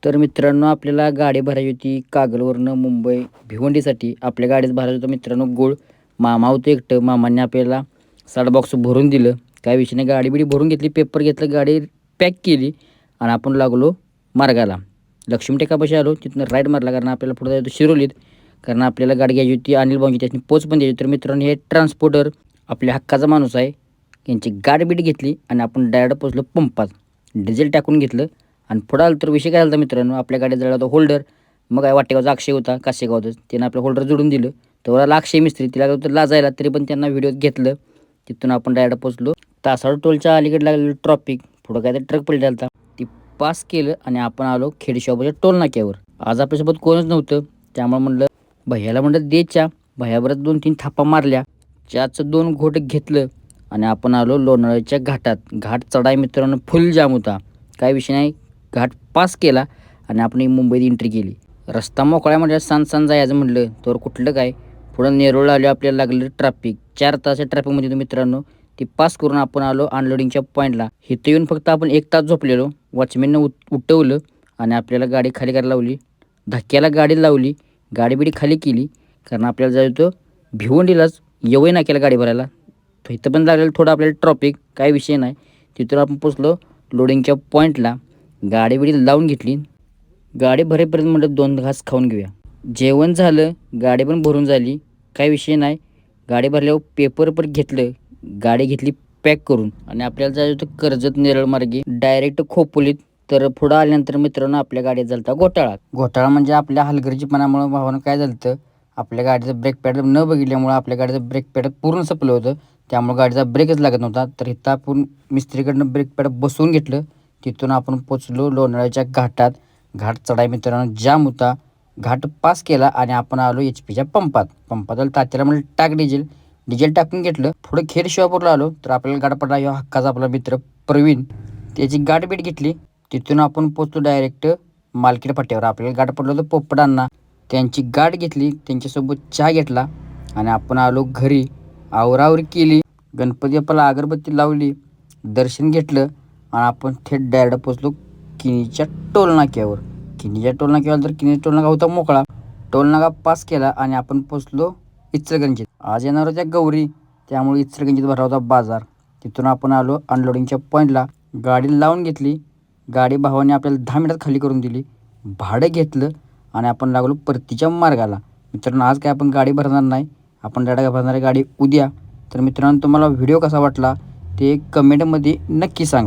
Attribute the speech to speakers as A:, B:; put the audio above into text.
A: तर मित्रांनो, आपल्याला गाडी भरायची होती कागलवरनं मुंबई भिवंडीसाठी. आपल्या गाडीत भरायचं होतं मित्रांनो गूळ. मामा होतं एकटं. मामांनी आपल्याला 60 बॉक्स भरून दिलं. काय विषय नाही, गाडी बिडी भरून घेतली, पेपर घेतलं, गाडी पॅक केली आणि आपण लागलो मार्गाला. लक्ष्मी टेकापाशी आलो, तिथनं राईट मारला, कारण आपल्याला पुढे जायचं शिरोलीत. कारण आपल्याला गाडी घ्यायची होती अनिल भाऊंची, त्याची पोच पण द्यायची. तर मित्रांनो, हे ट्रान्सपोर्टर आपल्या हक्काचा माणूस आहे. यांची गाडी बिडी घेतली आणि आपण डायरेक्ट पोचलो पंपात. डिझेल टाकून घेतलं आणि पुढं आलं तर विषय काय झाला मित्रांनो, आपल्या गाडीत जळला होता होल्डर. मग काय वाटेगावचा अक्षय होता, काशेगावच, त्यानं आपलं होल्डर जोडून दिलं. तर आला अक्षय मिस्त्री, तिला तर लाजायला, तरी पण त्यांना व्हिडिओ घेतलं. तिथून आपण डायरेक्ट पोचलो तासाळ टोलच्या अलीकडे लागलेलं ट्रॉफिक. पुढं काय तर ट्रक पलटा होता, ती पास केलं आणि आपण आलो खेडशॉपच्या टोल नाक्यावर. आज आपल्यासोबत कोणच नव्हतं, त्यामुळे म्हणलं भैयाला म्हणलं दे चा. भैयाबरोबर 2-3 थापा मारल्या, चहाचं 2 घोट घेतलं आणि आपण आलो लोणावळ्याच्या घाटात. घाट चढाई मित्रांनो फुल जाम होता, काय विषय नाही. घाट पास केला आणि आपण मुंबईत एंट्री केली. रस्ता मोकळा म्हणजे सांज जायचं म्हटलं तर कुठलं काय, पुढं नेरूळ आलो, आपल्याला लागलं ट्रॅफिक. 4 तास ट्रॅफिकमध्ये मित्रांनो. ती पास करून आपण आलो अनलोडिंगच्या पॉईंटला. इथं येऊन फक्त आपण 1 तास झोपलेलो. वॉचमॅननं उठवलं आणि आपल्याला गाडी खाली करायला लावली. धक्क्याला गाडी लावली, गाडी बिडी खाली केली, कारण आपल्याला जायचं होतं भिवंडीलाच. येवई नाक्याला गाडी भरायला. इथं पण लागलेलं थोडं आपल्याला ट्रॉफिक, काय विषय नाही. तिथून आपण पोचलो लोडिंगच्या पॉईंटला. गाडी बिडी लावून घेतली. गाडी भरेपर्यंत म्हटलं 2 घास खाऊन घेऊया. जेवण झालं, गाडी पण भरून झाली, काही विषय नाही. गाडी भरल्यावर पेपर पण घेतलं, गाडी घेतली पॅक करून आणि आपल्याला जायचं होतं कर्जत नेरळ मार्गे डायरेक्ट खोपोलीत. तर पुढं आल्यानंतर मित्रांनो आपल्या गाडीत झालता घोटाळा. घोटाळा म्हणजे आपल्या हलगर्जीपणामुळं भावानं काय झालं होतं, आपल्या गाडीचं ब्रेक पॅड न बघितल्यामुळं आपल्या गाडीचं ब्रेक पॅड पूर्ण संपलं होतं. त्यामुळे गाडीचा ब्रेकच लागत नव्हता. तर इथं आपण मिस्त्रीकडनं ब्रेक पॅड बसवून घेतलं. तिथून आपण पोचलो लोणावळ्याच्या घाटात. घाट चढाई मित्रांनो जाम होता. घाट पास केला आणि आपण आलो HP पंपात. पंपात तात्याला म्हणजे टाक डिझेल. डिझेल टाकून घेतलं. पुढे खेड शॉपवरला आलो तर आपल्याला गाठ पडला ह्यो हक्काचा आपला मित्र प्रवीण. त्याची गाठ बीट घेतली. तिथून आपण पोचलो डायरेक्ट मालकीड फाट्यावर. आपल्याला गाठ पडलं होतं पोपटांना, त्यांची गाठ घेतली, त्यांच्यासोबत चहा घेतला आणि आपण आलो घरी. आवरावरी केली, गणपती बाप्पाला अगरबत्ती लावली, दर्शन घेतलं आणि आपण थेट डायरेक्ट पोचलो किनीच्या टोल नाक्यावर. किनीच्या टोल नाक्यावर तर किनी टोल नाका होता मोकळा. टोल नाका पास केला आणि आपण पोचलो इचलकरंजीत. आज येणार होत्या गौरी, त्यामुळे इचलकरंजीत भरला होता बाजार. तिथून आपण आलो अनलोडिंगच्या पॉईंटला. गाडी लावून घेतली. गाडी भावाने आपल्याला 10 मिनिटात खाली करून दिली. भाडं घेतलं आणि आपण लागलो परतीच्या मार्गाला. मित्रांनो, आज काय आपण गाडी भरणार नाही, आपण डायरेक्ट भरणार आहे गाडी उद्या. तर मित्रांनो, तुम्हाला व्हिडिओ कसा वाटला ते कमेंटमध्ये नक्की सांगा.